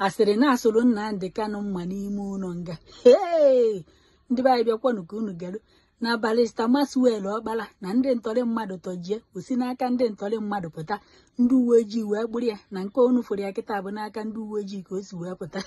asịrị na asụrụ Nnamdi Kanu mma n'ime ụlọ nga. Hey, ndị be anyị bịakwanụ ka unu gere na barista Maxwell Ọkpala na ndị ntọrị mmadụ tọjie osi n'aka ndị ntọrị mmadụ pụta, ndị uwe ojii wee gburu ya, na nke onu fụrụ ya kịta bụ n'aka ndị uwe ojii ka o si wee pụta.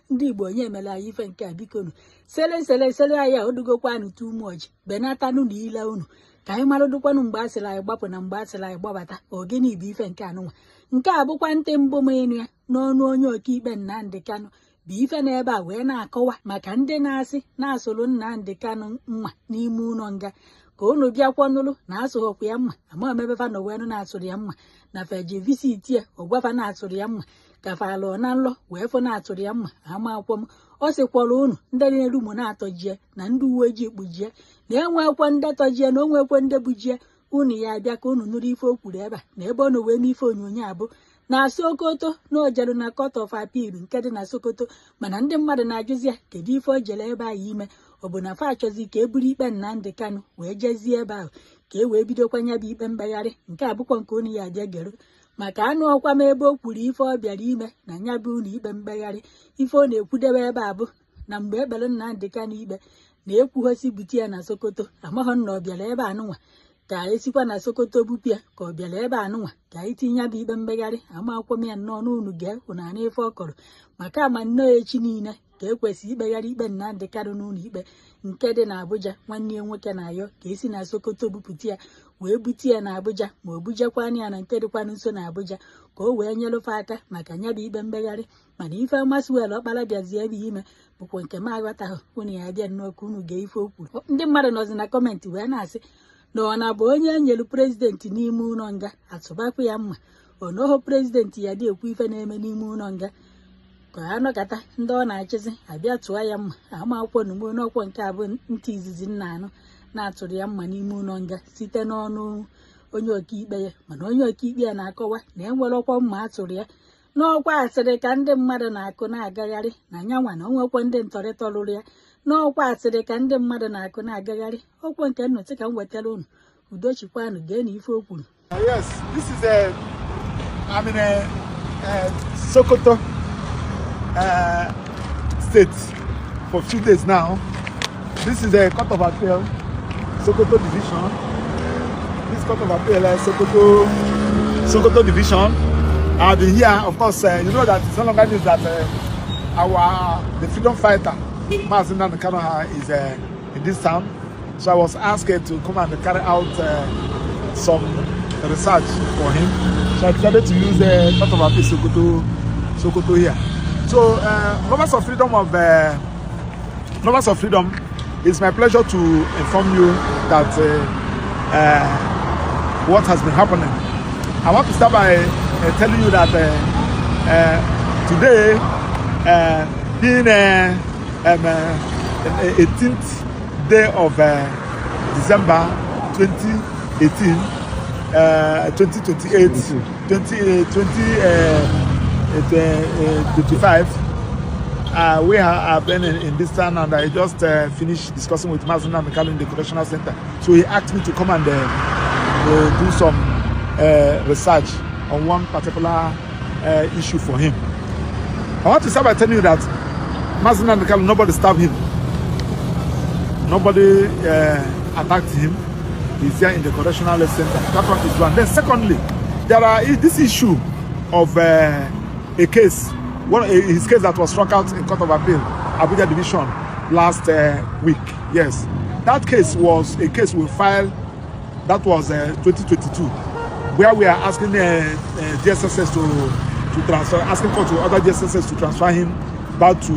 Ndị Igbo onye mere anyị ife nke a, bikonu sele anyị a odugokwanụ too much, benatanụ na ile unu ka anyị marụdụkwanụ mgbe a sịrị anyị gbapụ na mgbe a sịrị anyị gbabata. Ogini bụ ife nke anụnwa. Nke a bụkwa ntị mbụ m ịnụ ya n'ọnụ onye ọkaikpe Nnamdi Kanu bụ ife n'ebe a wee na-akọwa maka ndị na-asị na-asụrụ Nnamdi Kanu mma n'ime ụlọ nga, ka unu bịakwa nụrụ na asụghọkwa ya mma, ama omebefa na wenu na-asụrụ ya mma na feji visit ya ọgwafa na-asụrụ ya mma, ka falụ na nlọ wee fụ na-atụrụ ya mma. Ama akwọ m ọ sịkwara unu ndị na-eru mụ na-atọjie na ndị uwe ojii kpujie na enwekwe ndị tọjie na onwekwe ndị bujie. Unu ya abịa ka unu nụrụ ife o kwuru ebe a, na ebe ọ na wee n'ife onyonyo abụ na Sokoto na o jere na Court of Appeal nke dị na Sokoto, mana ndị mmadụ na-ajụzi ya kedu ife o jere ebe ahụ ime. Ọ bụ na fa achọzi ka e buru ikpe Nnamdi Kanu wee jezie ebe ahụ ka e wee bidokwanya bụ ikpe mkpegharị. Nke abụkwa nke unu ya abịa gero maka anụ ọkwa m ebe o kwuru ife ọ bịara ime na nya bụ unu ikpe mkpegharị. Ife ọ na-ekwudebe ebe a bụ na mgbe ekpere Nnamdi Kanu ikpe na-ekwughọsi bute ya na Sokoto, amaghọ na ọ bịara ebe anụnwa ka esikwa na Sokoto bupụ ya ka ọ bịara ebe anụnwa ka anyị tinye bụ ikpe mkpegharị. Ama akwụkwọ m ya nnọọ n'unu gee unu ana ife ọ kọrọ maka ama nnọọ echi niile ka ekwesị ikpegharị ikpe Nnamdi Kanu n'ụlọ ikpe nke dị na Abuja. Nwanne ya nwoke na-ayọ ka esi na Sokoto bupụta ya wee bute ya na Abuja, ma o bujekwana ya na nke dịkwanụ nso na Abuja ka o wee nyelụfe aka maka nya bụ ikpe mkpegharị. Mana ife Maxwell Ọkpala bịazie ebe ime bụkwa nke m aghọtaghị. Unu ya abịa nnọọ ka unu gee ife o kwuru. Ndị mmadụ nọzi na kọmentị wee na-asị na ọ na bụ onye nyelu prezidenti n'ime ụlọ nga atụbakwa ya mma, onoho prezidenti ya dị ekwu ife na-eme n'ime ụlọ nga ka anọkata ndị ọ na-achịzi abịa tụọ ya mma. Ama akwụkwọ na mgbe n'ọkwọ nke a bụ ntị izizi nna anụ na-atụrụ ya mma n'ime ụlọ nga site n'ọnụ onye ọkaikpe ya. Mana onye ọkaikpe ya na-akọwa na enwere ọkwa mma atụrụ ya n'ọkwa asịrị ka ndị mmadụ na-akụ na-agagharị na nyanwa na onwekwa ndị ntọrị tọrụrụ ya n'ọkwa asịrị ka ndị mmadụ na-akụ na-agagharị. Okwu nke nnọtị ka m wetara unu udochikwanụ gee na ife o kwuru. Yes, this is Sokoto state for a few days now. This is a Court of Appeal, Sokoto division. This Court of Appeal, Sokoto division. I've been here, of course. You know that it's no longer news that the freedom fighter Nnamdi Kanu is in this town. So I was asked to come and carry out some research for him. So I decided to use the Court of Appeal Sokoto here. So Lovers of Freedom, it's my pleasure to inform you that what has been happening. I want to start by telling you that today, being 18th day of December 2018, 2025, we have been in this town, and I just finished discussing with Nnamdi Kanu in the correctional center. So he asked me to come and do some research on one particular issue for him. I want to start by telling you that Nnamdi Kanu, nobody stabbed him, nobody attacked him. He's here in the correctional center. That one is one. Then secondly, there are this issue of a case, his case that was struck out in Court of Appeal, Abuja Division, last week. Yes, that case was a case we filed. That was 2022, where we are asking DSSS to transfer, asking court to other DSSS to transfer him back to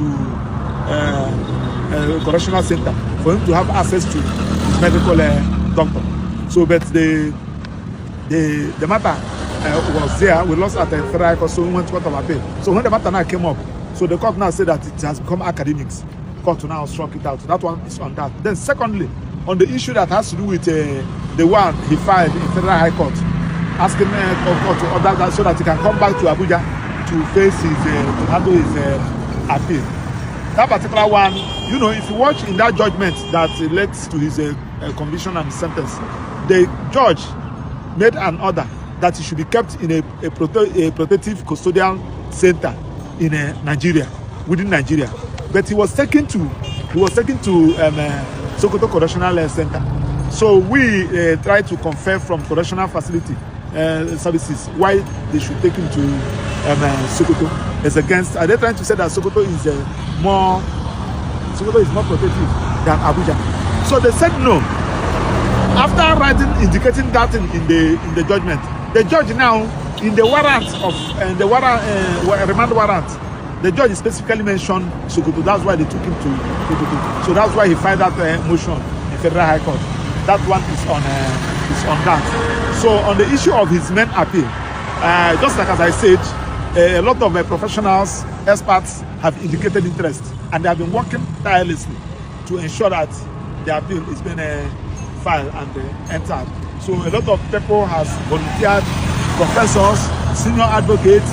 correctional center for him to have access to his medical doctor. So, but the matter was there. We lost at the Federal Court, so we went to Court of Appeal. So when the matter now came up, so the court now said that it has become academics. Court now struck it out. So that one is on that. Then secondly, on the issue that has to do with the one he filed in Federal High Court, asking court to order that so that he can come back to Abuja to face his to handle his appeal. That particular one, you know, if you watch in that judgment that led to his conviction and sentence, the judge made an order that he should be kept in a protective custodial center in Nigeria, within Nigeria. But he was taken to Sokoto Correctional Center. So we tried to confer from correctional facility services why they should take him to Sokoto. As against, are they trying to say that Sokoto is more protective than Abuja? So they said no. After writing, indicating that in the judgment, the judge now in the warrant of remand warrant, the judge specifically mentioned Sokoto. That's why they took him to Sokoto. So that's why he filed that motion in Federal High Court. That one is on that. So on the issue of his main appeal, just like as I said, a lot of professionals, experts have indicated interest, and they have been working tirelessly to ensure that the appeal is being filed and entered. So a lot of people has volunteered, professors, senior advocates,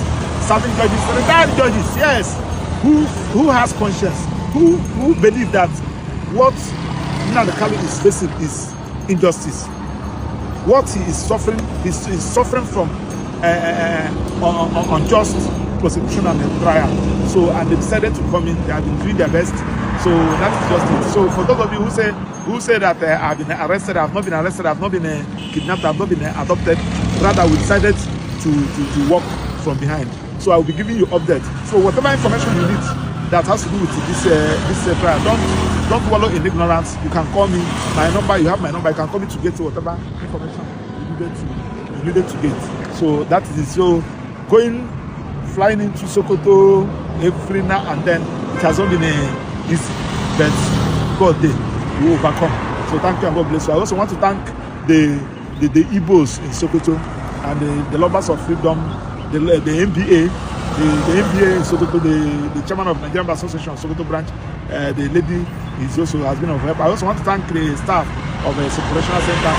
serving judges, retired judges, yes, who has conscience, who believe that what Nnamdi Kanu is facing is injustice. What he is suffering, he's suffering from unjust prosecution and trial. So, and they decided to come in. They have been doing their best. So that is just it. So for those of you who say that I've been arrested, I've not been arrested, I've not been kidnapped, I've not been adopted, rather we decided to walk from behind. So I will be giving you updates. So whatever information you need that has to do with this trial, don't wallow in ignorance. You can call me. My number, you have my number. You can call me to get whatever information you needed to get. So that is it. So flying into Sokoto every now and then, it has not been easy, but God did, we overcome. So thank you and God bless you. I also want to thank the Igbos in Sokoto and the lovers of freedom, the MBA, the MBA in Sokoto, the chairman of Nigerian Association Sokoto branch, the lady is also has been of help. I also want to thank the staff of the Correctional Center.